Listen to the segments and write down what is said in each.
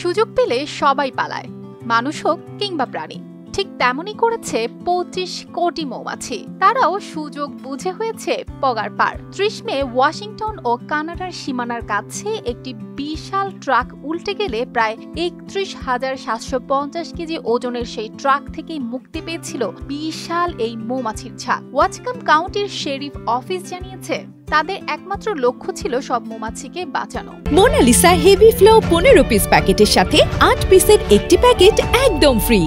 সুযোগ পেলে সবাই পালায়, মানুষ হোক কিংবা প্রাণী। ঠিক তেমনই করেছে 25 কোটি মৌমাছি। তারাও সুযোগ বুঝে হয়েছে পগার পার। 30 মে ওয়াশিংটন ও কানাডার সীমানার কাছে একটি বিশাল ট্রাক উল্টে গেলে প্রায় 31,750 কেজি ওজনের সেই ট্রাক থেকে মুক্তি পেয়েছিল বিশাল এই মৌমাছির ঝাঁক। ওয়াচকাম কাউন্টির শেরিফ অফিস জানিয়েছে তাদের একমাত্র লক্ষ্য ছিল সব মৌমাছিকে বাঁচানো। মোনালিসা হেভি ফ্লো 15 পিস প্যাকেটের সাথে 8 পিসের একটি প্যাকেট একদম ফ্রি।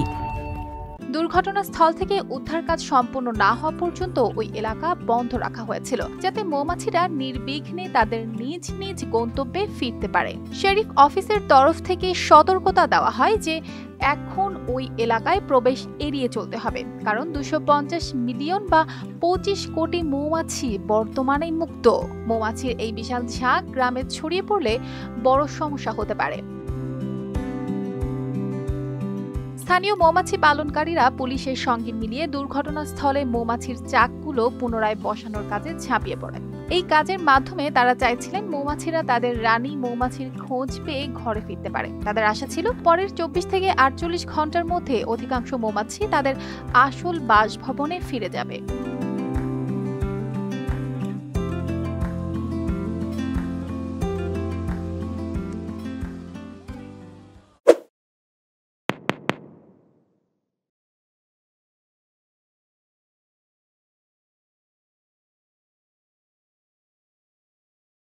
দুর্ঘটনাস্থল থেকে উদ্ধার কাজ সম্পূর্ণ না হওয়া পর্যন্ত ওই এলাকা বন্ধ রাখা হয়েছিল, যাতে মৌমাছিরা নির্বিঘ্নে তাদের নিজ নিজ গন্তব্যে ফিরতে পারে। শেরিফ অফিসের তরফ থেকে সতর্কতা দেওয়া হয় যে এখন ওই এলাকায় প্রবেশ এড়িয়ে চলতে হবে, কারণ 250 মিলিয়ন বা 25 কোটি মৌমাছি বর্তমানে মুক্ত। মৌমাছির এই বিশাল ঝাঁক গ্রামে ছড়িয়ে পড়লে বড় সমস্যা হতে পারে। স্থানীয় মৌমাছি পালনকারীরা পুলিশের সঙ্গে মিলিয়ে দুর্ঘটনাস্থলে মৌমাছির চাকগুলো পুনরায় বসানোর কাজে ঝাঁপিয়ে পড়ে। এই কাজের মাধ্যমে তারা চাইছিলেন মৌমাছিরা তাদের রানী মৌমাছির খোঁজ পেয়ে ঘরে ফিরতে পারে। তাদের আশা ছিল পরের 24 থেকে 48 ঘন্টার মধ্যে অধিকাংশ মৌমাছি তাদের আসল বাসভবনে ফিরে যাবে।